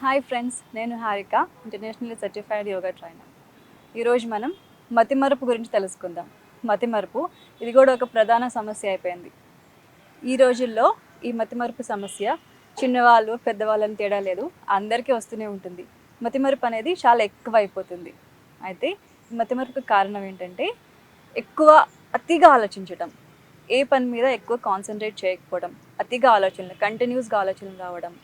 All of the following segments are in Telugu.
హాయ్ ఫ్రెండ్స్, నేను Harika, internationally certified yoga trainer. ఈరోజు మనం మతిమరుపు గురించి తెలుసుకుందాం. మతిమరుపు ఇది కూడా ఒక ప్రధాన సమస్య అయిపోయింది ఈ రోజుల్లో. ఈ మతిమరుపు సమస్య చిన్నవాళ్ళు పెద్దవాళ్ళని తేడా లేదు, అందరికీ వస్తూనే ఉంటుంది. మతిమరుపు అనేది చాలా ఎక్కువ అయిపోతుంది. అయితే ఈ మతిమరుపుకి కారణం ఏంటంటే అతిగా ఆలోచించడం, ఏ పని మీద ఎక్కువ కాన్సన్ట్రేట్ చేయకపోవడం, అతిగా ఆలోచనలు, కంటిన్యూస్గా ఆలోచనలు రావడం.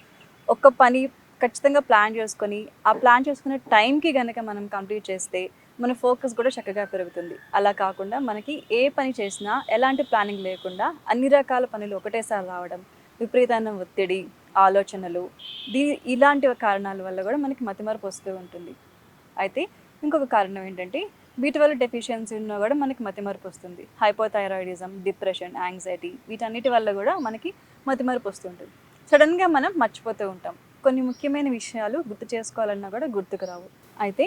ఒక పని ఖచ్చితంగా ప్లాన్ చేసుకొని ఆ ప్లాన్ చేసుకునే టైంకి కనుక మనం కంప్లీట్ చేస్తే మన ఫోకస్ కూడా చక్కగా పెరుగుతుంది. అలా కాకుండా మనకి ఏ పని చేసినా ఎలాంటి ప్లానింగ్ లేకుండా అన్ని రకాల పనులు ఒకటేసారి రావడం, విపరీతమైన ఒత్తిడి, ఆలోచనలు, ఇలాంటి కారణాల వల్ల కూడా మనకి మతిమరుపు వస్తూ ఉంటుంది. అయితే ఇంకొక కారణం ఏంటంటే B12 డెఫిషియన్సీ ఉన్నా కూడా మనకి మతిమరుపు వస్తుంది. హైపోథైరాయిడిజం, డిప్రెషన్, యాంగ్జైటీ, వీటన్నిటి వల్ల కూడా మనకి మతిమరుపు వస్తుంటుంది. సడన్గా మనం మర్చిపోతూ ఉంటాం. కొన్ని ముఖ్యమైన విషయాలు గుర్తు చేసుకోవాలన్నా కూడా గుర్తుకు రావు. అయితే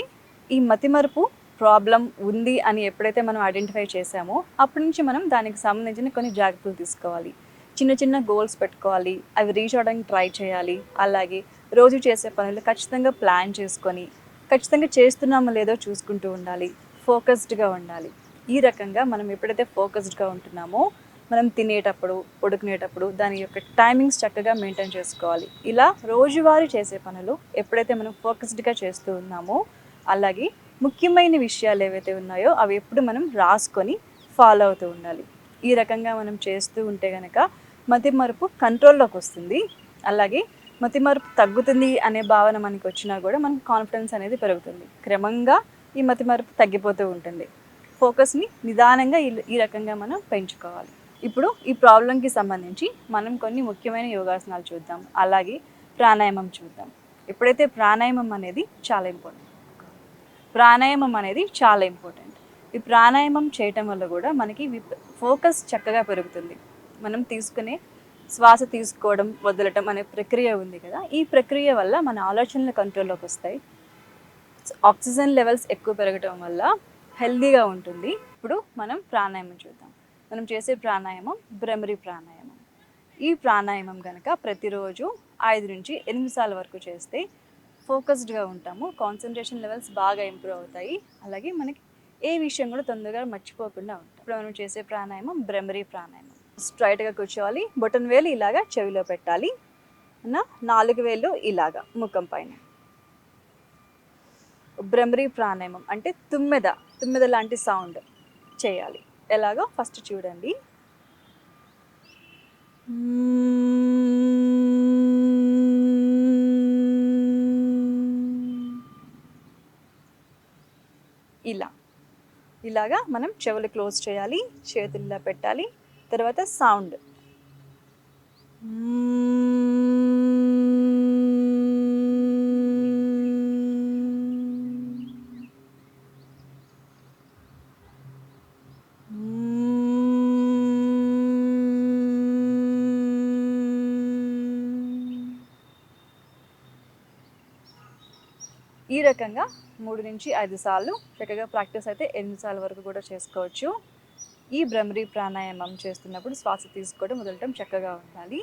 ఈ మతిమరుపు ప్రాబ్లం ఉంది అని ఎప్పుడైతే మనం ఐడెంటిఫై చేసామో అప్పటి నుంచి మనం దానికి సంబంధించిన కొన్ని జాగ్రత్తలు తీసుకోవాలి. చిన్న చిన్న గోల్స్ పెట్టుకోవాలి, అవి రీచ్ అవ్వడానికి ట్రై చేయాలి. అలాగే రోజు చేసే పనులు ఖచ్చితంగా ప్లాన్ చేసుకొని ఖచ్చితంగా చేస్తున్నామో లేదో చూసుకుంటూ ఉండాలి. ఫోకస్డ్గా ఉండాలి. ఈ రకంగా మనం ఎప్పుడైతే ఫోకస్డ్గా ఉంటున్నామో మనం తినేటప్పుడు, పడుకునేటప్పుడు దాని యొక్క టైమింగ్స్ చక్కగా మెయింటైన్ చేసుకోవాలి. ఇలా రోజువారీ చేసే పనులు ఎప్పుడైతే మనం ఫోకస్డ్గా చేస్తూ ఉన్నామో, అలాగే ముఖ్యమైన విషయాలు ఏవైతే ఉన్నాయో అవి ఎప్పుడు మనం రాసుకొని ఫాలో అవుతూ ఉండాలి. ఈ రకంగా మనం చేస్తూ ఉంటే కనుక మతిమరుపు కంట్రోల్లోకి వస్తుంది. అలాగే మతిమరుపు తగ్గుతుంది అనే భావన మనకి వచ్చినా కూడా మనకి కాన్ఫిడెన్స్ అనేది పెరుగుతుంది. క్రమంగా ఈ మతిమరుపు తగ్గిపోతూ ఉంటుంది. ఫోకస్ని నిదానంగా ఈ రకంగా మనం పెంచుకోవాలి. ఇప్పుడు ఈ ప్రాబ్లంకి సంబంధించి మనం కొన్ని ముఖ్యమైన యోగాసనాలు చూద్దాం, అలాగే ప్రాణాయామం చూద్దాం. ఎప్పుడైతే ప్రాణాయామం అనేది చాలా ఇంపార్టెంట్. ఈ ప్రాణాయామం చేయటం వల్ల కూడా మనకి ఫోకస్ చక్కగా పెరుగుతుంది. మనం తీసుకునే శ్వాస తీసుకోవడం, వదలటం అనే ప్రక్రియ ఉంది కదా, ఈ ప్రక్రియ వల్ల మన ఆలోచనలు కంట్రోల్లోకి వస్తాయి. ఆక్సిజన్ లెవెల్స్ ఎక్కువ పెరగటం వల్ల హెల్దీగా ఉంటుంది. ఇప్పుడు మనం ప్రాణాయామం చూద్దాం. మనం చేసే ప్రాణాయామం భ్రమరి ప్రాణాయామం. ఈ ప్రాణాయామం కనుక ప్రతిరోజు 5 నుంచి 8 నిమిషాల వరకు చేస్తే ఫోకస్డ్గా ఉంటాము. కాన్సన్ట్రేషన్ లెవెల్స్ బాగా ఇంప్రూవ్ అవుతాయి. అలాగే మనకి ఏ విషయం కూడా తొందరగా మర్చిపోకుండా ఉంటాం. ఇప్పుడు మనం చేసే ప్రాణాయామం భ్రమరి ప్రాణాయామం. స్ట్రైట్గా కూర్చోవాలి, బొటన్ వేలు ఇలాగా చెవిలో పెట్టాలి, 4 వేళ్ళు ఇలాగా ముఖం పైన. భ్రమరి ప్రాణాయామం అంటే తుమ్మెద లాంటి సౌండ్ చేయాలి. ఎలాగో ఫస్ట్ చూడండి. ఇలాగా మనం చెవులు క్లోజ్ చేయాలి, చేతులు ఇలా పెట్టాలి. తర్వాత సౌండ్ ఈ రకంగా 3 నుంచి 5 సార్లు చక్కగా ప్రాక్టీస్ అయితే 8 సార్లు వరకు కూడా చేసుకోవచ్చు. ఈ భ్రమరి ప్రాణాయామం చేస్తున్నప్పుడు శ్వాస తీసుకోవడం, వదలటం చక్కగా ఉండాలి.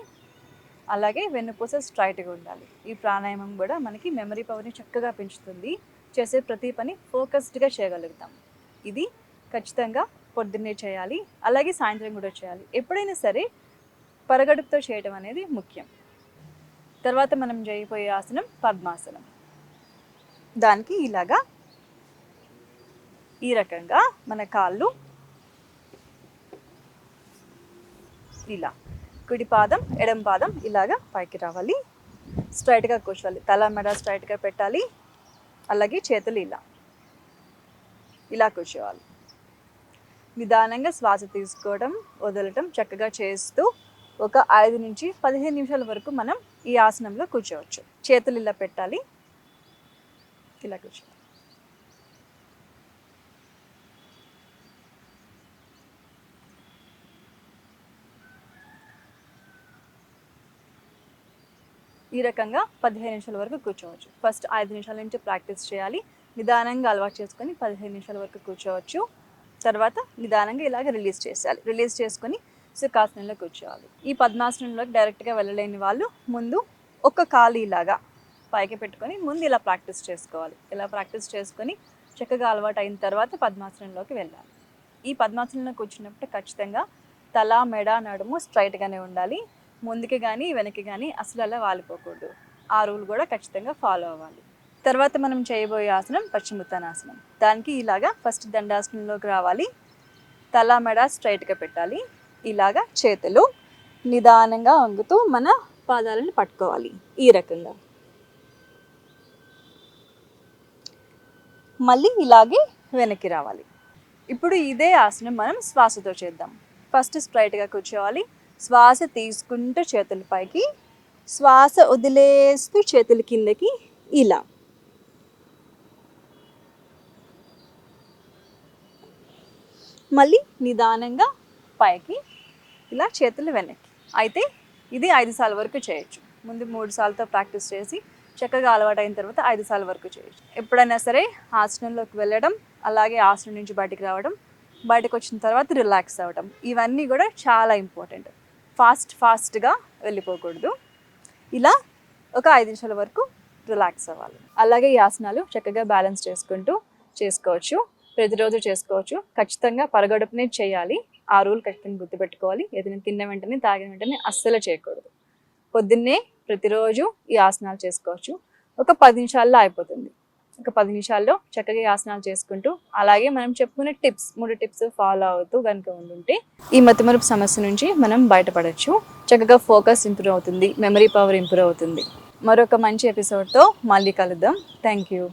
అలాగే వెన్నుపూస స్ట్రైట్గా ఉండాలి. ఈ ప్రాణాయామం కూడా మనకి మెమరీ పవర్ని చక్కగా పెంచుతుంది. చేసే ప్రతి పని ఫోకస్డ్గా చేయగలుగుతాం. ఇది ఖచ్చితంగా పొద్దున్నే చేయాలి, అలాగే సాయంత్రం కూడా చేయాలి. ఎప్పుడైనా సరే పరగడుపుతో చేయడం అనేది ముఖ్యం. తర్వాత మనం చేయబోయే ఆసనం పద్మాసనం. దానికి ఇలాగా ఈ రకంగా మన కాళ్ళు ఇలా, కుడి పాదం ఎడమ పాదం ఇలాగా పైకి రావాలి. స్ట్రైట్గా కూర్చోవాలి, తల మెడ స్ట్రైట్గా పెట్టాలి. అలాగే చేతులు ఇలా కూర్చోవాలి. నిదానంగా శ్వాస తీసుకోవడం, వదలటం చక్కగా చేస్తూ ఒక 5 నుంచి 15 నిమిషాల వరకు మనం ఈ ఆసనంలో కూర్చోవచ్చు. చేతులు ఇలా పెట్టాలి, ఇలా కూర్చోవాలి. ఈ రకంగా 15 నిమిషాల వరకు కూర్చోవచ్చు. ఫస్ట్ 5 నిమిషాల నుంచి ప్రాక్టీస్ చేయాలి. నిదానంగా అలవాటు చేసుకొని 15 నిమిషాల వరకు కూర్చోవచ్చు. తర్వాత నిదానంగా ఇలాగ రిలీజ్ చేసేయాలి. రిలీజ్ చేసుకొని సుఖాసనంలో కూర్చోవాలి. ఈ పద్మాసనంలోకి డైరెక్ట్గా వెళ్ళలేని వాళ్ళు ముందు ఒక కాలు ఇలాగా పైకి పెట్టుకొని ముందు ఇలా ప్రాక్టీస్ చేసుకోవాలి. ఇలా ప్రాక్టీస్ చేసుకొని చక్కగా అలవాటు అయిన తర్వాత పద్మాసనంలోకి వెళ్ళాలి. ఈ పద్మాసనంలో కూర్చున్నప్పుడు ఖచ్చితంగా తల, మెడ, నడుము స్ట్రైట్గానే ఉండాలి. ముందుకి కానీ వెనక్కి కానీ అసలు అలా వాలిపోకూడదు. ఆ రూల్ కూడా ఖచ్చితంగా ఫాలో అవ్వాలి. తర్వాత మనం చేయబోయే ఆసనం పశ్చిమోత్తానాసనం. దానికి ఇలాగా ఫస్ట్ దండాసనంలోకి రావాలి. తల, మెడ స్ట్రైట్గా పెట్టాలి. ఇలాగా చేతులు నిదానంగా వంగుతూ మన పాదాలను పట్టుకోవాలి ఈ రకంగా. మళ్ళీ ఇలాగే వెనక్కి రావాలి. ఇప్పుడు ఇదే ఆసనం మనం శ్వాసతో చేద్దాం. ఫస్ట్ స్ట్రైట్గా కూర్చోవాలి. శ్వాస తీసుకుంటూ చేతుల పైకి, శ్వాస వదిలేస్తూ చేతుల కిందకి ఇలా. మళ్ళీ నిదానంగా పైకి, ఇలా చేతులు వెనక్కి. అయితే ఇది 5 సార్లు వరకు చేయొచ్చు. ముందు 3 సార్లతో ప్రాక్టీస్ చేసి చక్కగా అలవాటు అయిన తర్వాత 5 సార్లు వరకు చేయొచ్చు. ఎప్పుడైనా సరే ఆసనంలోకి వెళ్ళడం, అలాగే ఆసనం నుంచి బయటికి రావడం, బయటకు వచ్చిన తర్వాత రిలాక్స్ అవ్వడం, ఇవన్నీ కూడా చాలా ఇంపార్టెంట్. ఫాస్ట్గా వెళ్ళిపోకూడదు. ఇలా ఒక 5 నిమిషాల వరకు రిలాక్స్ అవ్వాలి. అలాగే ఈ ఆసనాలు చక్కగా బ్యాలెన్స్ చేసుకుంటూ చేసుకోవచ్చు. ప్రతిరోజు చేసుకోవచ్చు. ఖచ్చితంగా పరగడుపునే చేయాలి. ఆ రూల్ ఖచ్చితంగా గుర్తుపెట్టుకోవాలి. ఏదైనా తిన్న వెంటనే తాగిన వెంటనే అస్సలు చేయకూడదు. పొద్దున్నే ప్రతిరోజు ఈ ఆసనాలు చేసుకోవచ్చు. ఒక 10 నిమిషాల్లో అయిపోతుంది. ఒక 10 నిమిషాల్లో చక్కగా ఈ ఆసనాలు చేసుకుంటూ, అలాగే మనం చెప్పుకునే 3 టిప్స్ ఫాలో అవుతూ కనుక ఉంటే ఈ మతిమరుపు సమస్య నుంచి మనం బయటపడవచ్చు. చక్కగా ఫోకస్ ఇంప్రూవ్ అవుతుంది, మెమరీ పవర్ ఇంప్రూవ్ అవుతుంది. మరొక మంచి ఎపిసోడ్తో మళ్ళీ కలుద్దాం. Thank you.